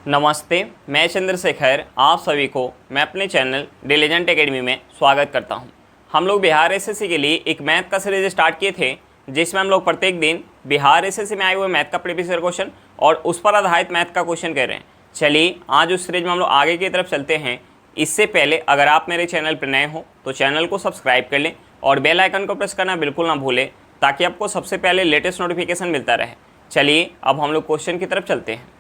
नमस्ते, मैं चंद्रशेखर आप सभी को मैं अपने चैनल डिलीजेंट एकेडमी में स्वागत करता हूं। हम लोग बिहार एसएससी के लिए एक मैथ का सीरीज स्टार्ट किए थे, जिसमें हम लोग प्रत्येक दिन बिहार एसएससी में आए हुए मैथ का प्रीवियस ईयर क्वेश्चन और उस पर आधारित मैथ का क्वेश्चन कर रहे हैं। चलिए आज उस सीरीज में हम लोग आगे की तरफ चलते हैं। इससे पहले अगर आप मेरे चैनल पर नए हो तो चैनल को सब्सक्राइब कर लें और बेल आइकन को प्रेस करना बिल्कुल ना भूलें, ताकि आपको सबसे पहले लेटेस्ट नोटिफिकेशन मिलता रहे। चलिए अब हम लोग क्वेश्चन की तरफ चलते हैं।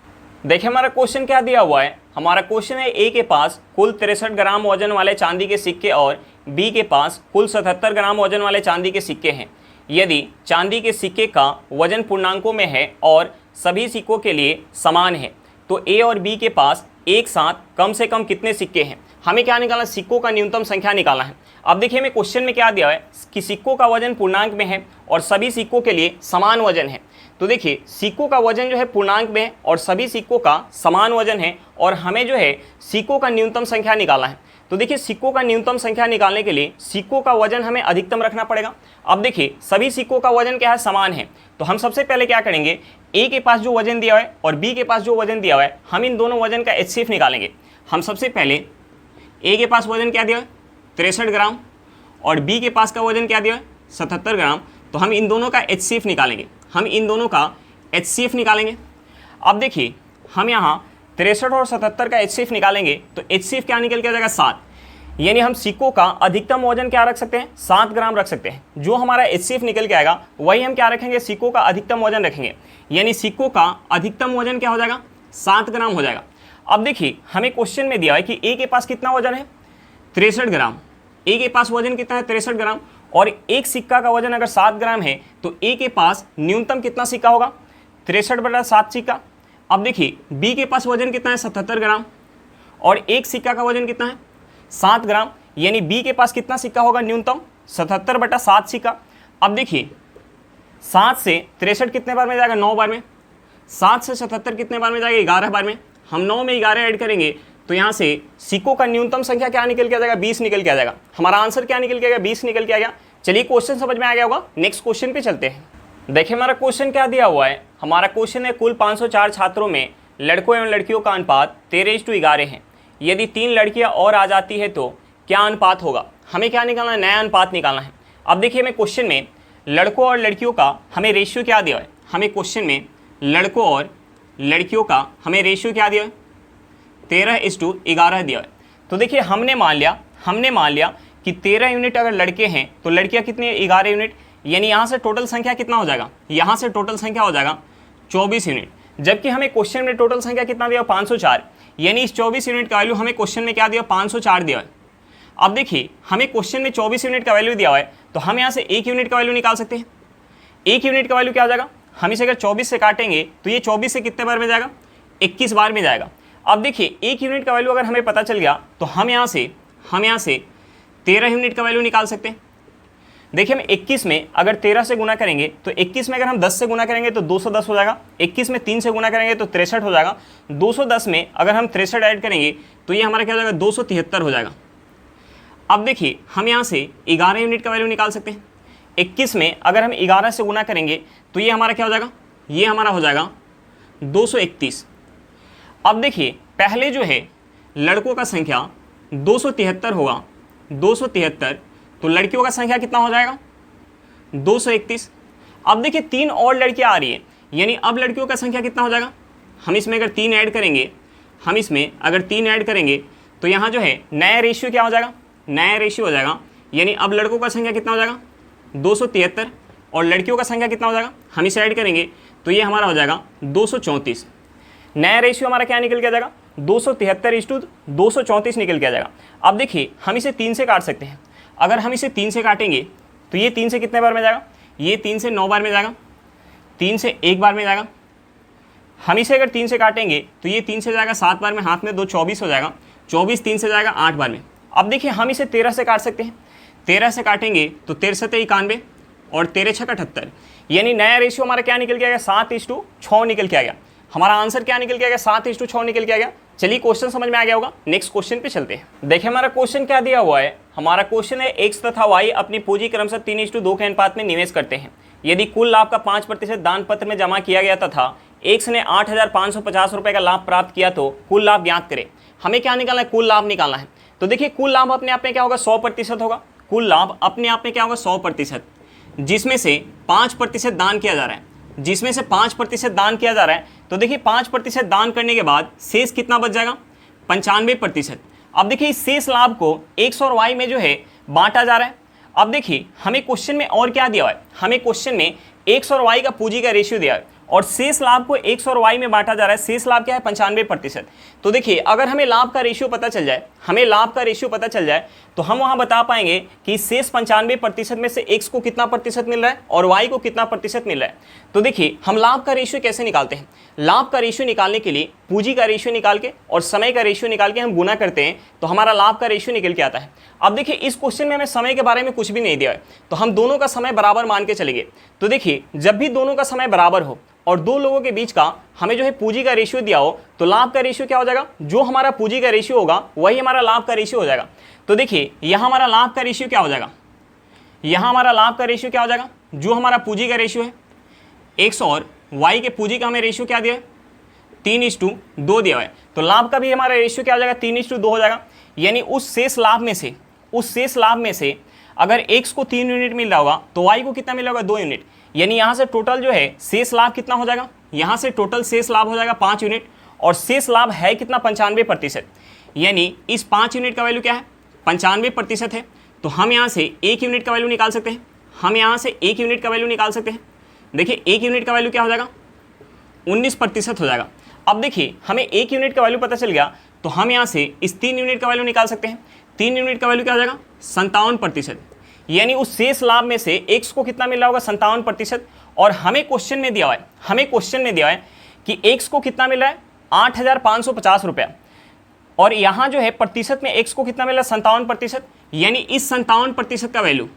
देखिए हमारा क्वेश्चन क्या दिया हुआ है। हमारा क्वेश्चन है ए के पास कुल 63 ग्राम वजन वाले चांदी के सिक्के और बी के पास कुल 77 ग्राम वजन वाले चांदी के सिक्के हैं। यदि चांदी के सिक्के का वजन पूर्णांकों में है और सभी सिक्कों के लिए समान है तो ए और बी के पास एक साथ कम से कम कितने सिक्के हैं। हमें क्या निकालना, सिक्कों का न्यूनतम संख्या निकालना है। अब देखिए हमें क्वेश्चन में क्या दिया है कि सिक्कों का वजन पूर्णांक में है और सभी सिक्कों के लिए समान वजन है। तो देखिए सिक्कों का वजन जो है पूर्णांक में है और सभी सिक्कों का समान वजन है और हमें जो है सिक्कों का न्यूनतम संख्या निकालना है। तो देखिए सिक्कों का न्यूनतम संख्या निकालने के लिए सिक्कों का वजन हमें अधिकतम रखना पड़ेगा। अब देखिए सभी सिक्कों का वजन क्या है, समान है। तो हम सबसे पहले क्या करेंगे, ए के पास जो वजन दिया हुआ है और बी के पास जो वजन दिया हुआ है, हम इन दोनों वजन का एचसीएफ निकालेंगे। हम सबसे पहले ए के पास वजन क्या दिया है 63 ग्राम और बी के पास का वजन क्या दिया है 77 ग्राम। तो हम इन दोनों का एचसीएफ निकालेंगे। हम इन दोनों का एचसीएफ निकालेंगे। अब देखिए हम यहाँ 63 और 77 का एचसीएफ निकालेंगे तो एचसीएफ क्या निकल के आ जाएगा 7। यानी हम सिक्कों का अधिकतम वजन क्या रख सकते हैं, 7 ग्राम रख सकते हैं। जो हमारा एचसीएफ निकल के आएगा वही हम क्या रखेंगे, सिक्कों का अधिकतम वजन रखेंगे। यानी सिक्कों का अधिकतम वजन क्या हो जाएगा, 7 ग्राम हो जाएगा। अब देखिए हमें क्वेश्चन में दिया है कि ए के पास कितना वजन है 63 ग्राम। ए के पास वजन कितना है 63 ग्राम और एक सिक्का का वजन अगर 7 ग्राम है तो ए के पास न्यूनतम कितना सिक्का होगा, 63/7 सिक्का। अब देखिए बी के पास वजन कितना है 77 ग्राम और एक सिक्का का वजन कितना है 7 ग्राम। यानी बी के पास कितना सिक्का होगा, न्यूनतम 77/7 सिक्का। अब देखिए 7 से 63 कितने बार में जाएगा, 9 बार में। 7 से 77 कितने बार में जाएगा, 11 बार में। हम 9 में 11 ऐड करेंगे तो यहाँ से सिक्कों का न्यूनतम संख्या क्या निकल के आ जाएगा, 20 निकल के आ जाएगा। हमारा आंसर क्या निकल के आएगा, 20 निकल के आ गया। चलिए क्वेश्चन समझ में आ गया होगा, नेक्स्ट क्वेश्चन पे चलते हैं। देखिए हमारा क्वेश्चन क्या दिया हुआ है। हमारा क्वेश्चन है कुल 504 छात्रों में लड़कों एवं लड़कियों का अनुपात 13:11 है। यदि 3 लड़कियां और आ जाती है तो क्या अनुपात होगा। हमें क्या निकालना है, नया अनुपात निकालना है। अब देखिए हमें क्वेश्चन में लड़कों और लड़कियों का हमें रेशियो क्या दिया है। हमें क्वेश्चन में लड़कों और लड़कियों का हमें रेशियो क्या दिया है, 13:11 दिया है। तो देखिए हमने मान लिया कि 13 यूनिट अगर लड़के हैं तो लड़कियां कितनी है, 11 यूनिट। यानी यहाँ से टोटल संख्या कितना हो जाएगा, यहाँ से टोटल संख्या हो जाएगा 24 यूनिट। जबकि हमें क्वेश्चन में टोटल संख्या कितना दिया, 504। यानी इस 24 यूनिट का वैल्यू हमें क्वेश्चन में क्या दिया, 504 दिया है। अब देखिए हमें क्वेश्चन में 24 यूनिट का वैल्यू दिया हुआ है तो हम यहाँ से 1 यूनिट का वैल्यू निकाल सकते हैं। 1 यूनिट का वैल्यू क्या हो जाएगा, हम इसे अगर 24 से काटेंगे तो ये 24 से कितने बार में जाएगा, 21 बार में जाएगा। अब देखिए 1 यूनिट का वैल्यू अगर हमें पता चल गया तो हम यहाँ से 13 यूनिट का वैल्यू निकाल सकते हैं। देखिए हम 21 में अगर 13 से गुना करेंगे तो 21 में अगर हम 10 से गुना करेंगे तो 210 हो जाएगा। 21 में 3 से गुना करेंगे तो 63 हो जाएगा। 210 में अगर हम 63 ऐड करेंगे तो ये हमारा क्या हो जाएगा, 273 हो जाएगा। अब देखिए हम यहाँ से 11 यूनिट का वैल्यू निकाल सकते हैं। 21 में अगर हम 11 से गुना करेंगे तो ये हमारा क्या हो जाएगा, ये हमारा हो जाएगा 231। अब देखिए पहले जो है लड़कों का संख्या 273 होगा, 273। तो लड़कियों का संख्या कितना हो जाएगा, 231। अब देखिए 3 और लड़कियां आ रही है, यानी अब लड़कियों का संख्या कितना हो जाएगा। हम इसमें अगर 3 ऐड करेंगे तो यहाँ जो है नया रेशियो क्या हो जाएगा, नया रेशियो हो जाएगा। यानी अब लड़कों का संख्या कितना हो जाएगा, 273 और लड़कियों का संख्या कितना हो जाएगा, हम इसे ऐड करेंगे तो ये हमारा हो जाएगा 234। नया रेशियो हमारा क्या निकल के आ जाएगा, 273:234 निकल के आ जाएगा। अब देखिए हम इसे 3 से काट सकते हैं। अगर हम इसे 3 से काटेंगे तो ये 3 से कितने बार में जाएगा, ये 3 से 9 बार में जाएगा, 3 से 1 बार में जाएगा। हम इसे अगर 3 से काटेंगे तो ये 3 से जाएगा 7 बार में, हाथ में 2 24 हो जाएगा। 24 3 से जाएगा 8 बार में। अब देखिए हम इसे 13 से काट सकते हैं। 13 से काटेंगे तो 13 से 91 और 13 6 78। यानी नया रेशियो हमारा क्या निकल के आएगा, 7:6 निकल के आ गया। हमारा आंसर क्या निकल के आ गया, 7:6 निकल के आ गया। चलिए क्वेश्चन समझ में आ गया होगा, नेक्स्ट क्वेश्चन पे चलते हैं। देखिए हमारा क्वेश्चन क्या दिया हुआ है। हमारा क्वेश्चन है एक्स तथा वाई अपनी पूंजी क्रमशः 3:2 के अनुपात में निवेश करते हैं। यदि कुल लाभ का 5% दान पत्र में जमा किया गया तथा एक्स ने 8,550 रुपये का लाभ प्राप्त किया तो कुल लाभ ज्ञात करें। हमें क्या निकालना है, कुल लाभ निकालना है। तो देखिए कुल लाभ अपने आप में क्या होगा, 100% होगा। कुल लाभ अपने आप में क्या होगा, 100%, जिसमें से 5% दान किया जा रहा है, जिसमें से 5% दान किया जा रहा है। तो देखिए 5% दान करने के बाद शेष कितना बच जाएगा, 95%। अब देखिए इस शेष लाभ को एक्स और वाई में जो है बांटा जा रहा है। अब देखिए हमें क्वेश्चन में और क्या दिया हुआ है, हमें क्वेश्चन में एक्स और वाई का पूंजी का रेशियो दिया है और शेष लाभ को एक्स और वाई में बांटा जा रहा है। शेष लाभ क्या है, 95%। तो देखिए अगर हमें लाभ का रेशियो पता चल जाए, हमें लाभ का रेशियो पता चल जाए तो हम वहां बता पाएंगे कि शेष 95% में से एक्स को कितना प्रतिशत मिल रहा है और वाई को कितना प्रतिशत मिल रहा है। तो देखिए हम लाभ का रेशियो कैसे निकालते हैं, लाभ का रेशियो निकालने के लिए पूंजी का रेशियो निकाल के और समय का रेशियो निकाल के हम गुना करते हैं तो हमारा लाभ का रेशियो निकल के आता है। अब देखिए इस क्वेश्चन में हमें समय के बारे में कुछ भी नहीं दिया है तो हम दोनों का समय बराबर मान के चलेंगे। तो देखिए जब भी दोनों का समय बराबर हो और दो लोगों के बीच का हमें जो है पूंजी का रेशियो दिया हो तो लाभ का रेशियो क्या हो जाएगा, जो हमारा पूंजी का रेशियो होगा वही हमारा लाभ का रेशियो हो जाएगा। तो देखिए यहाँ हमारा लाभ का रेशियो क्या हो जाएगा, यहाँ हमारा लाभ का रेशियो क्या हो जाएगा, जो हमारा पूंजी का रेशियो है एक्स और वाई के पूंजी का हमें रेशियो क्या दिया है, 3:2 दिया है। तो लाभ का भी हमारा रेशियो क्या हो जाएगा, 3:2 हो जाएगा। यानी उस शेष लाभ में से अगर एक्स को 3 यूनिट मिल रहा होगा तो वाई को कितना मिला होगा, 2 यूनिट। यानी यहाँ से टोटल जो है शेष लाभ कितना हो जाएगा, यहाँ से टोटल शेष लाभ हो जाएगा 5 यूनिट और शेष लाभ है कितना, 95%। यानी इस 5 यूनिट का वैल्यू क्या है, 95% है। तो हम यहाँ से 1 यूनिट का वैल्यू निकाल सकते हैं, हम यहाँ से 1 यूनिट का वैल्यू निकाल सकते हैं। देखिए 1 यूनिट का वैल्यू क्या हो जाएगा, 19% हो जाएगा। अब देखिए हमें 1 यूनिट का वैल्यू पता चल गया तो हम यहाँ से इस 3 यूनिट का वैल्यू निकाल सकते हैं। 3 यूनिट का वैल्यू क्या हो जाएगा, 57%। यानी उस शेष लाभ में से एक्स को कितना मिल रहा होगा, 57%। और हमें क्वेश्चन में दिया हुआ है कि एक्स को कितना मिल रहा है, 8,550 रुपया। और यहाँ जो है प्रतिशत में एक्स को कितना मिल रहा है, 57%। यानी इस 57% का वैल्यू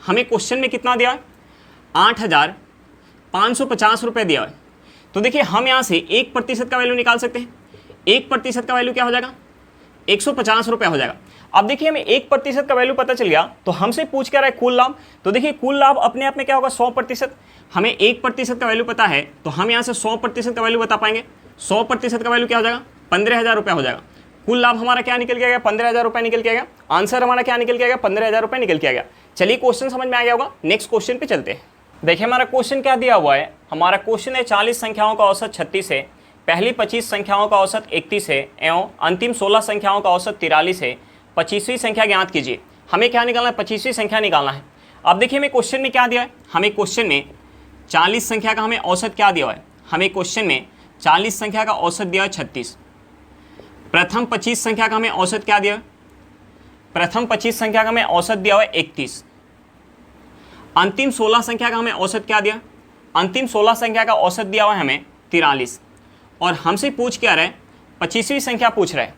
हमें क्वेश्चन में कितना दिया है, 8,550 रुपये दिया है। तो देखिए हम यहाँ से 1% का वैल्यू निकाल सकते हैं। 1% का वैल्यू क्या हो जाएगा, 150 रुपये हो जाएगा। अब देखिए हमें 1% का वैल्यू पता चल गया तो हमसे पूछ क्या रहा है, कुल लाभ। तो देखिए कुल लाभ अपने आप में क्या होगा, 100%। हमें 1% का वैल्यू पता है तो हम यहाँ से 100% का वैल्यू बता पाएंगे। 100% का वैल्यू क्या हो जाएगा, 15,000 रुपये हो जाएगा। कुल लाभ हमारा क्या निकल के आएगा, 15,000 रुपये निकल के आएगा। आंसर हमारा क्या निकल के आएगा, 15,000 रुपये निकल के आएगा। चलिए क्वेश्चन समझ में आ गया होगा, नेक्स्ट क्वेश्चन पे चलते हैं। देखिए हमारा क्वेश्चन क्या दिया हुआ है, हमारा क्वेश्चन है 40 संख्याओं का औसत 36 है, पहली 25 संख्याओं का औसत 31 है एवं अंतिम 16 संख्याओं का औसत 43 है। 25वीं संख्या ज्ञात कीजिए। हमें क्या निकालना है, 25वीं संख्या निकालना है। अब देखिए हमें क्वेश्चन में क्या दिया है, हमें क्वेश्चन में 40 संख्या का हमें औसत क्या दिया हुआ है, हमें क्वेश्चन में 40 संख्या का औसत दिया है 36। प्रथम 25 संख्या का हमें औसत क्या दिया है, प्रथम 25 संख्या का हमें औसत दिया हुआ है 31। अंतिम 16 संख्या का हमें औसत क्या दिया, अंतिम 16 संख्या का औसत दिया हुआ है हमें 43। और हमसे पूछ क्या रहा है, 25वीं संख्या पूछ रहा है,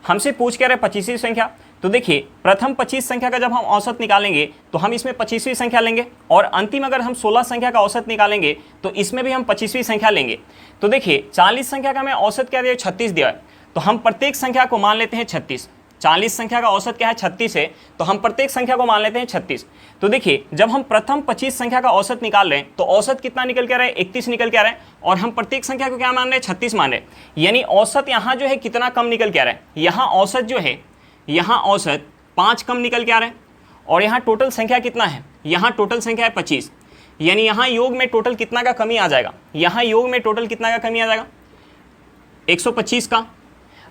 हमसे पूछ क्या रहा है 25वीं संख्या। तो देखिए प्रथम 25 संख्या का जब हम औसत निकालेंगे तो हम इसमें 25वीं संख्या लेंगे और अंतिम अगर हम 16 संख्या का औसत निकालेंगे तो इसमें भी हम 25वीं संख्या लेंगे। तो देखिए 40 संख्या का हमें औसत क्या दिया है, 36 दिया है। तो हम प्रत्येक संख्या को मान लेते हैं 36। 40 संख्या का औसत क्या है, 36 है, तो हम प्रत्येक संख्या को मान लेते हैं 36। तो देखिए जब हम प्रथम 25 संख्या का औसत निकाल रहे हैं तो औसत कितना निकल के आ रहा है, 31 निकल के आ रहा है और हम प्रत्येक संख्या को क्या मान रहे हैं, 36 मान रहे हैं। यानी औसत यहाँ जो है कितना कम निकल के आ रहा है, यहाँ औसत जो है, यहाँ औसत 5 कम निकल के आ रहा है। और यहाँ टोटल संख्या कितना है, यहाँ टोटल संख्या है 25। यानी यहाँ योग में टोटल कितना का कमी आ जाएगा, यहाँ योग में टोटल कितना का कमी आ जाएगा, 125 का।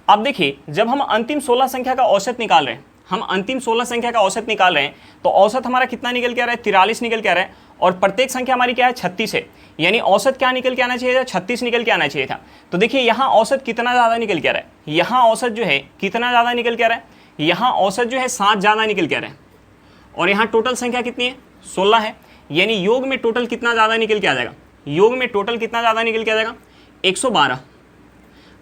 अब देखिए जब हम अंतिम 16 संख्या का औसत निकाल रहे हैं, हम अंतिम 16 संख्या का औसत निकाल रहे हैं तो औसत हमारा कितना निकल के आ रहा है, 43 निकल के आ रहा है और प्रत्येक संख्या हमारी क्या है, 36 है। यानी औसत क्या निकल के आना चाहिए था, 36 निकल के आना चाहिए था। तो देखिए यहाँ औसत कितना ज़्यादा निकल के आ रहा है, यहाँ औसत जो है कितना ज़्यादा निकल के आ रहा है, यहाँ औसत जो है 7 ज़्यादा निकल के आ रहा है और यहाँ टोटल संख्या कितनी है, 16 है। यानी योग में टोटल कितना ज़्यादा निकल के आ जाएगा, योग में टोटल कितना ज़्यादा निकल के आ जाएगा, 112।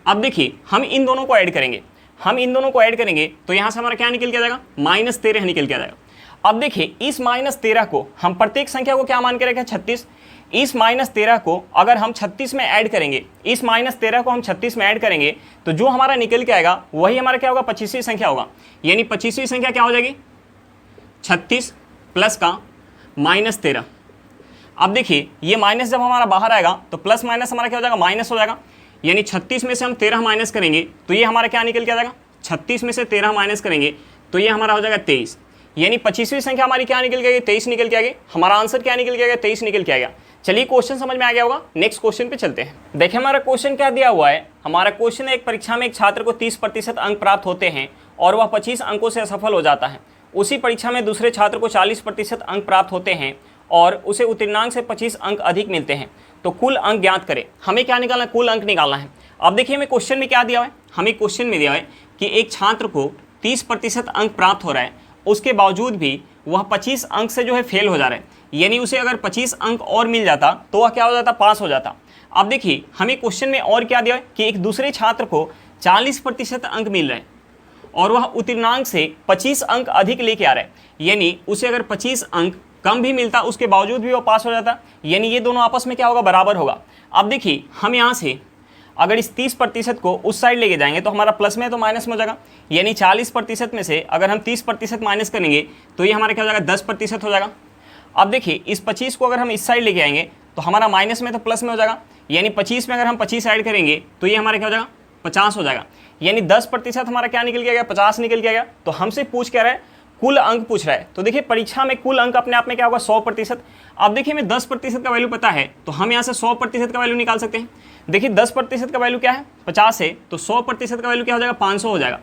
अब देखिए हम इन दोनों को ऐड करेंगे, हम इन दोनों को ऐड करेंगे तो यहाँ से हमारा क्या निकल के आ जाएगा, -13 निकल के आ जाएगा। अब देखिए इस -13 को हम प्रत्येक संख्या को क्या मान के रखें, 36। इस -13 को अगर हम 36 में ऐड करेंगे, इस -13 को हम 36 में ऐड करेंगे तो जो हमारा निकल के आएगा वही हमारा क्या होगा, 25वीं संख्या होगा। यानी 25वीं संख्या क्या हो जाएगी, 36 प्लस का -13। अब देखिए ये माइनस जब हमारा बाहर आएगा तो प्लस माइनस हमारा क्या हो जाएगा, माइनस हो जाएगा। यानी 36 में से हम 13 माइनस करेंगे तो ये हमारा क्या निकल के आ जाएगा, 36 में से 13 माइनस करेंगे तो ये हमारा हो जाएगा 23। यानी 25वीं संख्या हमारी क्या निकल के आ गई, 23 निकल के आ गई। हमारा आंसर क्या निकल के आ गया, 23 निकल के आ गया। चलिए क्वेश्चन समझ में आ गया होगा, नेक्स्ट क्वेश्चन पे चलते हैं। देखिए हमारा क्वेश्चन क्या दिया हुआ है। हमारा क्वेश्चन है, एक परीक्षा में एक छात्र को 30% अंक प्राप्त होते हैं और वह 25 अंकों से असफल हो जाता है। उसी परीक्षा में दूसरे छात्र को 40% अंक प्राप्त होते हैं और उसे उत्तीर्णांक से 25 अंक अधिक मिलते हैं। तो कुल अंक ज्ञात करें। हमें क्या निकालना है, कुल अंक निकालना है। अब देखिए हमें क्वेश्चन में क्या दिया हुआ है, हमें क्वेश्चन में दिया है कि एक छात्र को 30% अंक प्राप्त हो रहा है, उसके बावजूद भी वह 25 अंक से जो है फेल हो जा रहा है। यानी उसे अगर 25 अंक और मिल जाता तो वह क्या हो जाता, पास हो जाता। अब देखिए हमें क्वेश्चन में और क्या दिया है कि एक दूसरे छात्र को 40% अंक मिल रहे हैं और वह उत्तीर्णांक से 25 अंक अधिक लेके आ रहा है। यानी उसे अगर 25 अंक कम भी मिलता उसके बावजूद भी वो पास हो जाता। यानी ये दोनों आपस में क्या होगा, बराबर होगा। अब देखिए हम यहाँ से अगर इस 30% को उस साइड लेके जाएंगे तो हमारा प्लस में तो माइनस में हो जाएगा। यानी 40% में से अगर हम 30% माइनस करेंगे तो ये हमारा क्या हो जाएगा, 10% हो जाएगा। अब देखिए इस 25 को अगर हम इस साइड लेके आएंगे तो हमारा माइनस में तो प्लस में हो जाएगा। यानी 25 में अगर हम 25 ऐड करेंगे तो ये हमारा क्या हो जाएगा, 50 हो जाएगा। यानी 10% हमारा क्या निकल के गया, 50 निकल के गया। तो हमसे पूछ क्या रहा है, कुल अंक पूछ रहा है। तो देखिए परीक्षा में कुल अंक अपने आप में क्या होगा, 100%। अब देखिए हमें 10% का वैल्यू पता है तो हम यहाँ से 100% का वैल्यू निकाल सकते हैं। देखिए 10% का वैल्यू क्या है, 50 है, तो 100% का वैल्यू क्या हो जाएगा, 500 हो जाएगा।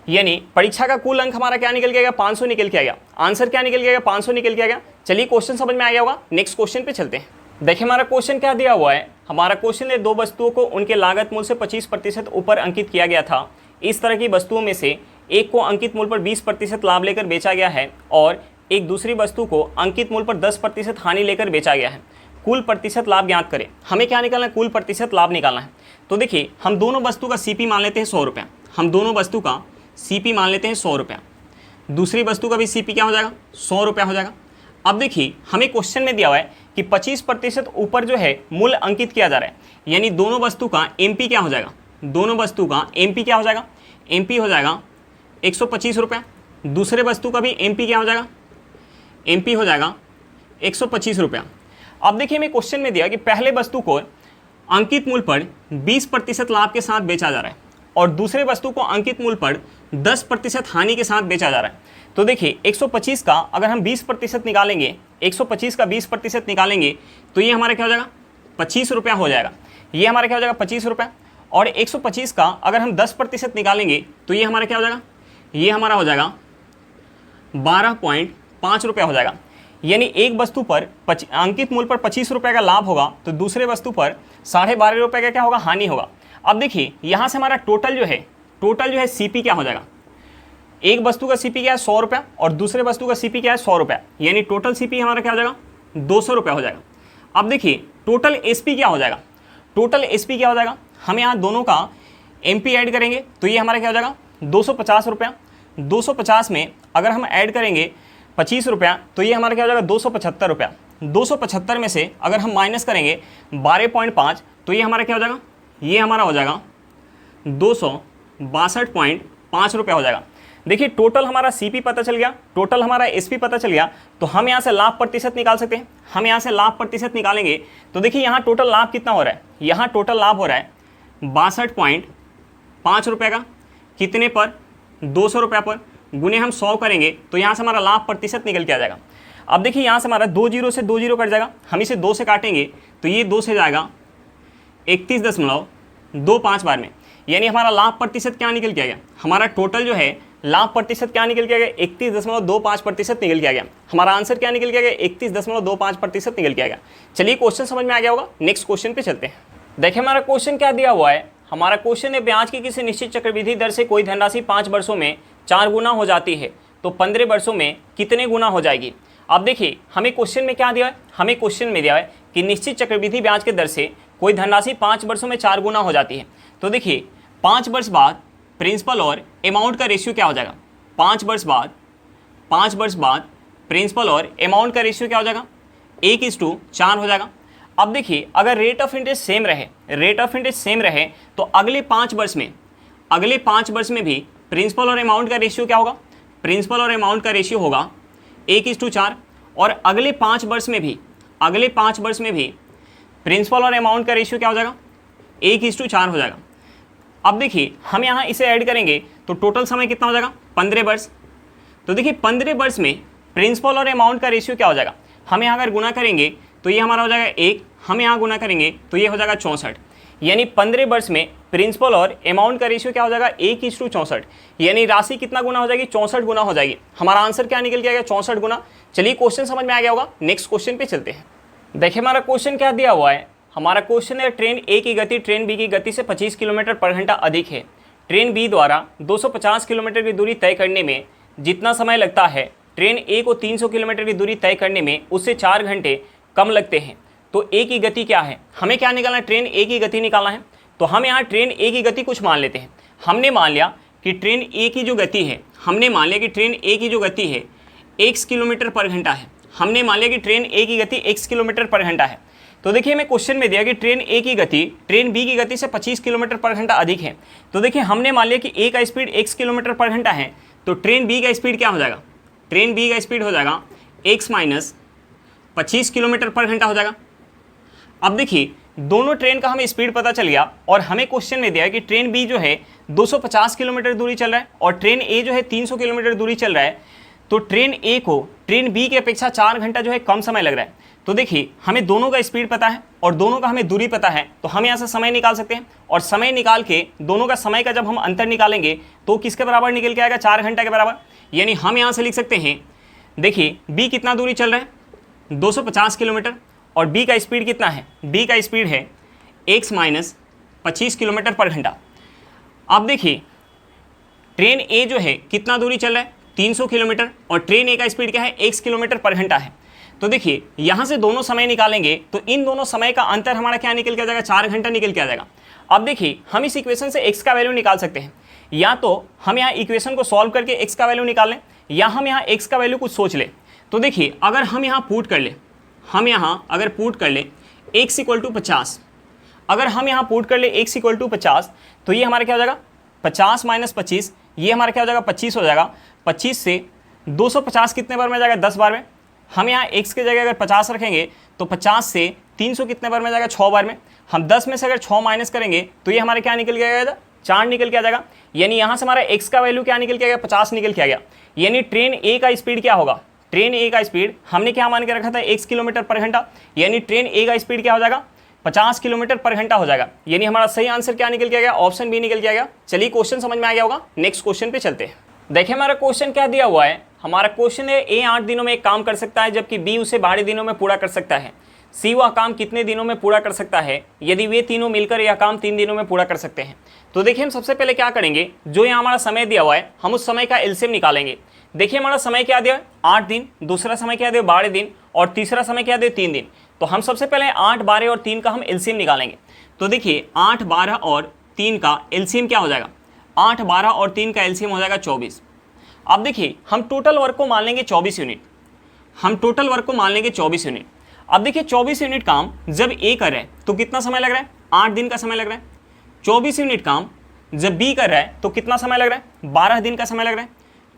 यानी परीक्षा का कुल अंक हमारा क्या निकल के गया, 500 निकल के आ गया। आंसर क्या निकल के गया, 500 निकल के आ गया। चलिए क्वेश्चन समझ में आ गया होगा, नेक्स्ट क्वेश्चन पे चलते हैं। देखिए हमारा क्वेश्चन क्या दिया हुआ है। हमारा क्वेश्चन है, दो वस्तुओं को उनके लागत मूल्य से 25% ऊपर अंकित किया गया था। इस तरह की वस्तुओं में से एक को अंकित मूल्य पर 20% लाभ लेकर बेचा गया है और एक दूसरी वस्तु को अंकित मूल्य पर 10% हानि लेकर बेचा गया है। कुल प्रतिशत लाभ ज्ञात करें। हमें क्या निकालना है, कुल प्रतिशत लाभ निकालना है। तो देखिए हम दोनों वस्तु का सीपी मान लेते हैं 100 रुपया। हम दोनों वस्तु का सीपी मान लेते हैं 100 रुपया। दूसरी वस्तु का भी सीपी क्या हो जाएगा, 100 रुपया हो जाएगा। अब देखिए हमें क्वेश्चन में दिया हुआ है कि 25% ऊपर जो है मूल्य अंकित किया जा रहा है। यानी दोनों वस्तु का एमपी क्या हो जाएगा, दोनों वस्तु का एमपी क्या हो जाएगा, एमपी हो जाएगा 125 रुपया। दूसरे वस्तु का भी एमपी क्या हो जाएगा, एमपी हो जाएगा 125 रुपया। अब देखिए हमें क्वेश्चन में दिया कि पहले वस्तु को अंकित मूल्य पर 20% लाभ के साथ बेचा जा रहा है और दूसरे वस्तु को अंकित मूल्य पर 10% हानि के साथ बेचा जा रहा है। तो देखिए 125 का अगर हम 20% निकालेंगे, 125 का 20% निकालेंगे तो ये हमारा क्या हो जाएगा, 25 रुपया हो जाएगा। ये हमारा क्या हो जाएगा, 25 रुपया। और 125 का अगर हम 10% निकालेंगे तो ये हमारा क्या हो जाएगा, ये हमारा हो जाएगा 12.5 रुपया हो जाएगा। यानी एक वस्तु पर अंकित मूल्य पर 25 रुपये का लाभ होगा तो दूसरे वस्तु पर 12.5 रुपये का क्या होगा, हानि होगा। अब देखिए यहाँ से हमारा टोटल जो है सीपी क्या हो जाएगा, एक वस्तु का सीपी क्या है 100 रुपया और दूसरे वस्तु का सीपी क्या है 100 रुपया। यानी टोटल सीपी हमारा क्या हो जाएगा, 200 रुपया हो जाएगा। अब देखिए टोटल एसपी क्या हो जाएगा, टोटल एसपी क्या हो जाएगा, हम यहाँ दोनों का एमपी ऐड करेंगे तो ये हमारा क्या हो जाएगा 250 रुपया। 250 में अगर हम ऐड करेंगे 25 रुपया तो ये हमारा क्या हो जाएगा 275 रुपया। 275 में से अगर हम माइनस करेंगे 12.5 तो ये हमारा क्या हो जाएगा, ये हमारा हो जाएगा 262.5 रुपया हो जाएगा। देखिए टोटल हमारा सीपी पता चल गया, टोटल हमारा एसपी पता चल गया। तो हम यहाँ से लाभ प्रतिशत निकाल सकते हैं। हम यहाँ से लाभ प्रतिशत निकालेंगे तो देखिए यहाँ टोटल लाभ कितना हो रहा है, यहाँ टोटल लाभ हो रहा है 62.5 रुपये का। कितने पर, 200 रुपये पर। गुने हम 100 करेंगे तो यहाँ से हमारा लाभ प्रतिशत निकल के आ जाएगा। अब देखिए यहाँ से हमारा 2 जीरो से 2 जीरो कट जाएगा, हम इसे 2 से काटेंगे तो ये 2 से जाएगा 31.25 बार में। यानी हमारा लाभ प्रतिशत क्या निकल के आ गया, हमारा टोटल जो है लाभ प्रतिशत क्या निकल के आ गया, 31.25% निकल के आ गया। हमारा आंसर क्या निकल के आ गया, 31.25% निकल के आ गया। चलिए क्वेश्चन समझ में आ गया होगा, नेक्स्ट क्वेश्चन पे चलते हैं। देखिए हमारा क्वेश्चन क्या दिया हुआ है। हमारा क्वेश्चन है, ब्याज की किसी निश्चित चक्रवृद्धि दर से कोई धनराशि 5 वर्षों में 4 गुना हो जाती है तो 15 वर्षों में कितने गुना हो जाएगी। अब देखिए हमें क्वेश्चन में क्या दिया है, हमें क्वेश्चन में दिया है कि निश्चित चक्रवृद्धि ब्याज के दर से कोई धनराशि 5 वर्षों में 4 गुना हो जाती है। तो देखिए 5 वर्ष बाद प्रिंसिपल और अमाउंट का रेशियो क्या हो जाएगा, 5 वर्ष बाद प्रिंसिपल और अमाउंट का रेशियो क्या हो जाएगा, 1:4 हो जाएगा। अब देखिए अगर रेट ऑफ इंटरेस्ट सेम रहे तो अगले 5 वर्ष में भी प्रिंसिपल और अमाउंट का रेशियो क्या होगा, प्रिंसिपल और अमाउंट का रेशियो होगा 1:4। और अगले 5 वर्ष में भी अगले 5 वर्ष में भी प्रिंसिपल और अमाउंट का रेशियो क्या हो जाएगा, 1:4 हो जाएगा। अब देखिए हम यहाँ इसे ऐड करेंगे तो टोटल समय कितना हो जाएगा, 15 वर्ष। तो देखिए 15 वर्ष में प्रिंसिपल और अमाउंट का रेशियो क्या हो जाएगा, हम यहाँ अगर गुना करेंगे तो ये हमारा हो जाएगा 1, हम यहाँ गुना करेंगे तो ये हो जाएगा 64। यानी 15 वर्ष में प्रिंसिपल और अमाउंट का रेशियो क्या हो जाएगा, 1:64। यानी राशि कितना गुना हो जाएगी, 64 गुना हो जाएगी। हमारा आंसर क्या निकल के आएगा, 64 गुना। चलिए क्वेश्चन समझ में आ गया होगा, नेक्स्ट क्वेश्चन पे चलते हैं। देखिए हमारा क्वेश्चन क्या दिया हुआ है, हमारा क्वेश्चन है ट्रेन ए की गति ट्रेन बी की गति से 25 किलोमीटर पर घंटा अधिक है। ट्रेन बी द्वारा 250 किलोमीटर की दूरी तय करने में जितना समय लगता है, ट्रेन ए को 300 किलोमीटर की दूरी तय करने में उससे 4 घंटे कम लगते हैं। तो ए की गति क्या है, हमें क्या निकालना है, ट्रेन ए की गति निकालना है। तो हम यहाँ ट्रेन ए की गति कुछ मान लेते हैं। हमने मान लिया कि ट्रेन ए की जो गति है, हमने मान लिया कि ट्रेन ए की जो गति है x किलोमीटर पर घंटा है। हमने मान लिया कि ट्रेन ए की गति x किलोमीटर पर घंटा है। तो देखिए हमें क्वेश्चन में दिया कि ट्रेन ए की गति ट्रेन बी की गति से 25 किलोमीटर पर घंटा अधिक है। तो देखिए हमने मान लिया कि ए का स्पीड x किलोमीटर पर घंटा है, तो ट्रेन बी का स्पीड क्या हो जाएगा, ट्रेन बी का स्पीड हो जाएगा x माइनस 25 किलोमीटर पर घंटा हो जाएगा। अब देखिए दोनों ट्रेन का हमें स्पीड पता चल गया और हमें क्वेश्चन में दिया है कि ट्रेन बी जो है 250 किलोमीटर दूरी चल रहा है और ट्रेन ए जो है 300 किलोमीटर दूरी चल रहा है। तो ट्रेन ए को ट्रेन बी की अपेक्षा 4 घंटा जो है कम समय लग रहा है। तो देखिए हमें दोनों का स्पीड पता है और दोनों का हमें दूरी पता है, तो हम यहाँ से समय निकाल सकते हैं और समय निकाल के दोनों का समय का जब हम अंतर निकालेंगे तो किसके बराबर निकल के आएगा, 4 घंटा के बराबर। यानी हम यहाँ से लिख सकते हैं, देखिए बी कितना दूरी चल रहा है 250 किलोमीटर और बी का स्पीड कितना है, बी का स्पीड है x माइनस 25 किलोमीटर पर घंटा। अब देखिए ट्रेन ए जो है कितना दूरी चल रहा है 300 किलोमीटर और ट्रेन ए का स्पीड क्या है x किलोमीटर पर घंटा है। तो देखिए यहाँ से दोनों समय निकालेंगे तो इन दोनों समय का अंतर हमारा क्या निकल के आ जाएगा, 4 घंटा निकल के आ जाएगा। अब देखिए हम इस इक्वेशन से x का वैल्यू निकाल सकते हैं, या तो हम यहाँ इक्वेशन को सॉल्व करके x का वैल्यू निकाल लें या हम यहाँ x का वैल्यू कुछ सोच लें। तो देखिए अगर हम यहाँ पुट कर ले, हम यहाँ अगर पुट कर ले x इक्वल टू 50, अगर हम यहाँ पुट कर ले x इक्वल टू 50 तो ये हमारा क्या हो जाएगा 50 माइनस 25, ये हमारा क्या हो जाएगा 25 हो जाएगा। 25 से 250 कितने बार में जाएगा, 10 बार में। हम यहाँ x के जगह अगर 50 रखेंगे तो 50 से 300 कितने बार में जाएगा, 6 बार में। हम 10 में से अगर 6 माइनस करेंगे तो ये हमारे क्या निकल के आएगा, 4 निकल के आ जाएगा। यानी यहाँ से हमारा x का वैल्यू क्या निकल के आएगा, 50 निकल के आ गया। यानी ट्रेन ए का स्पीड क्या होगा, ट्रेन ए का स्पीड हमने क्या मान के रखा था, x किलोमीटर पर घंटा। यानी ट्रेन ए का स्पीड क्या हो जाएगा, 50 किलोमीटर पर घंटा हो जाएगा। यानी हमारा सही आंसर क्या निकल के आ गया, ऑप्शन बी निकल के आ गया। चलिए क्वेश्चन समझ में आ गया होगा, नेक्स्ट क्वेश्चन पे चलते हैं। देखिए हमारा क्वेश्चन क्या दिया हुआ है, हमारा क्वेश्चन है ए 8 दिनों में एक काम कर सकता है जबकि बी उसे 12 दिनों में पूरा कर सकता है। सी वह काम कितने दिनों में पूरा कर सकता है यदि वे तीनों मिलकर यह काम 3 दिनों में पूरा कर सकते हैं। तो देखिए हम सबसे पहले क्या करेंगे, जो यहाँ हमारा समय दिया हुआ है हम उस समय का एलसीएम निकालेंगे। देखिए हमारा समय क्या दिया है, 8 दिन, दूसरा समय क्या दिया 12 दिन और तीसरा समय क्या दिया 3 दिन। तो हम सबसे पहले 8, 12 और 3 का हम एलसीएम निकालेंगे। तो देखिए 8, 12 और 3 का एलसीएम क्या हो जाएगा, 8, 12 और 3 का एलसीएम हो जाएगा 24। अब देखिए हम टोटल वर्क को मान लेंगे 24 यूनिट, हम टोटल वर्क को मान लेंगे 24 यूनिट। अब देखिए 24 यूनिट काम जब ए कर रहा है तो कितना समय लग रहा है, 8 दिन का समय लग रहा है। 24 यूनिट काम जब बी कर रहा है तो कितना समय लग रहा है, 12 दिन का समय लग रहा है।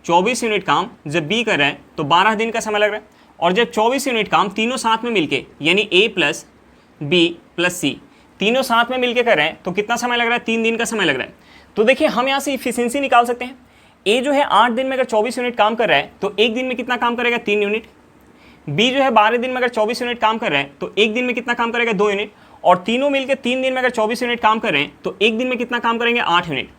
24 यूनिट काम जब बी कर रहा है तो 12 दिन का समय लग रहा है। और जब 24 यूनिट काम तीनों साथ में मिलके यानी ए प्लस बी प्लस सी तीनों साथ में मिलके कर रहे हैं तो कितना समय लग रहा है, 3 दिन का समय लग रहा है। तो देखिए हम यहाँ से इफिशिएंसी निकाल सकते हैं। ए जो है 8 दिन में अगर 24 यूनिट काम कर रहा है तो एक दिन में कितना काम करेगा, 3 यूनिट। बी जो है 12 दिन में अगर 24 यूनिट काम कर रहा है तो एक दिन में कितना काम करेगा, 2 यूनिट। और तीनों मिलकर 3 दिन में अगर 24 यूनिट काम कर रहे हैं तो एक दिन में कितना काम करेंगे, 8 यूनिट।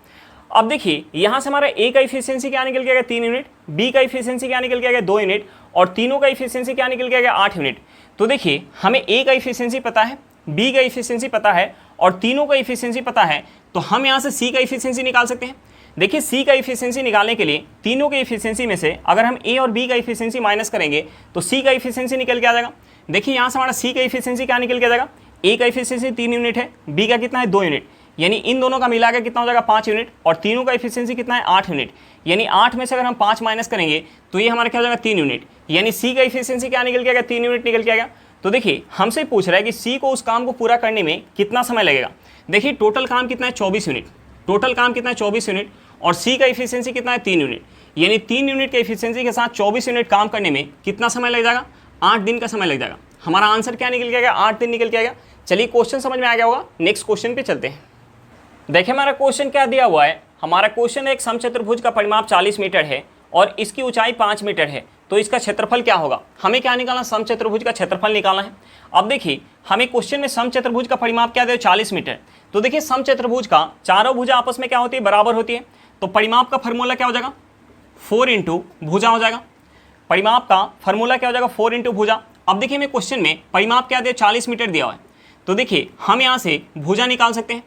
अब देखिए यहाँ से हमारा ए का इफिशिएंसी क्या निकल के आएगा, 3 यूनिट। बी का इफिशिएंसी क्या निकल के आएगा, 2 यूनिट। और तीनों का इफिशिएंसी क्या निकल के आएगा, 8 यूनिट। तो देखिए हमें ए का इफिशिएंसी पता है, बी का इफिशिएंसी पता है और तीनों का इफिशिएंसी पता है, तो हम यहाँ से सी का इफिशिएंसी निकाल सकते हैं। देखिए सी का इफिशिएंसी निकालने के लिए तीनों के इफिशिएंसी में से अगर हम ए और बी का इफिशिएंसी माइनस करेंगे तो सी का इफिशिएंसी निकल के आ जाएगा। देखिए यहाँ से हमारा सी का इफिशिएंसी क्या निकल के आ जाएगा, ए का इफिशिएंसी 3 यूनिट है, बी का कितना है, 2 यूनिट। यानी इन दोनों का मिला के कितना हो जाएगा, 5 यूनिट। और तीनों का इफिशिएंसी कितना है, 8 यूनिट। यानी 8 में से अगर हम 5 माइनस करेंगे तो ये हमारा क्या हो जाएगा, 3 यूनिट। यानी सी का इफिशिएंसी क्या निकल के आएगा, 3 यूनिट निकल के आएगा। तो देखिए हमसे पूछ रहा है कि सी को उस काम को पूरा करने में कितना समय लगेगा। देखिए टोटल काम कितना है, 24 यूनिट। टोटल काम कितना है, 24 यूनिट। और सी का इफिशिएंसी कितना है, 3 यूनिट। यानी 3 यूनिट के इफिशिएंसी के साथ 24 यूनिट काम करने में कितना समय लग जाएगा, 8 दिन का समय लग जाएगा। हमारा आंसर क्या निकल के आ गया, 8 दिन निकल के आ गया। चलिए क्वेश्चन समझ में आ गया होगा, नेक्स्ट क्वेश्चन पे चलते हैं। देखिए हमारा क्वेश्चन क्या दिया हुआ है। हमारा क्वेश्चन एक समचतुर्भुज का परिमाप 40 मीटर है और इसकी ऊंचाई 5 मीटर है, तो इसका क्षेत्रफल क्या होगा। हमें क्या निकालना, समचतुर्भुज का क्षेत्रफल निकालना है। अब देखिए हमें क्वेश्चन में समचतुर्भुज का परिमाप क्या दे, 40 मीटर। तो देखिए समचतुर्भुज का चारों भुजा आपस में क्या होती है, बराबर होती है। तो परिमाप का फॉर्मूला क्या हो जाएगा, 4 इंटू भुजा हो जाएगा। परिमाप का फॉर्मूला क्या हो जाएगा, 4 इंटू भुजा। अब देखिए हमें क्वेश्चन में परिमाप क्या दिया, 40 मीटर दिया हुआ है। तो देखिए हम यहाँ से भुजा निकाल सकते हैं।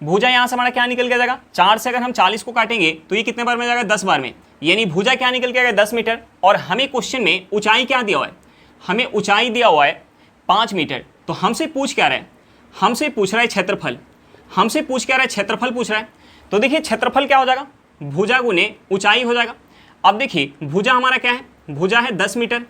भुजा यहाँ से हमारा क्या निकल के जाएगा, 4 से अगर हम 40 को काटेंगे तो ये कितने बार में जाएगा, 10 बार में। यानी भुजा क्या निकल के आएगा, 10 मीटर। और हमें क्वेश्चन में ऊंचाई क्या दिया हुआ है, हमें ऊंचाई दिया हुआ है 5 मीटर। तो हमसे पूछ क्या रहा है, हमसे पूछ रहा है क्षेत्रफल। हमसे पूछ क्या रहा है, क्षेत्रफल पूछ रहा है। तो देखिए क्षेत्रफल क्या हो जाएगा, भुजा गुने ऊंचाई हो जाएगा। अब देखिए भुजा हमारा क्या है, भुजा है 10 मीटर,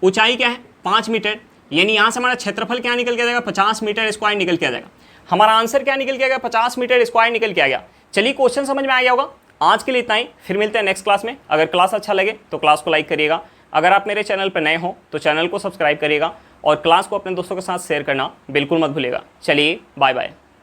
ऊंचाई क्या है 5 मीटर। यानी यहाँ से हमारा क्षेत्रफल क्या निकल के आ जाएगा, 50 मीटर स्क्वायर निकल के आ जाएगा। हमारा आंसर क्या निकल के आ गया, 50 मीटर स्क्वायर निकल के आ गया। चलिए क्वेश्चन समझ में आ गया होगा। आज के लिए इतना ही, फिर मिलते हैं नेक्स्ट क्लास में। अगर क्लास अच्छा लगे तो क्लास को लाइक करिएगा। अगर आप मेरे चैनल पर नए हो तो चैनल को सब्सक्राइब करिएगा और क्लास को अपने दोस्तों के साथ शेयर करना बिल्कुल मत भूलिएगा। चलिए बाय बाय।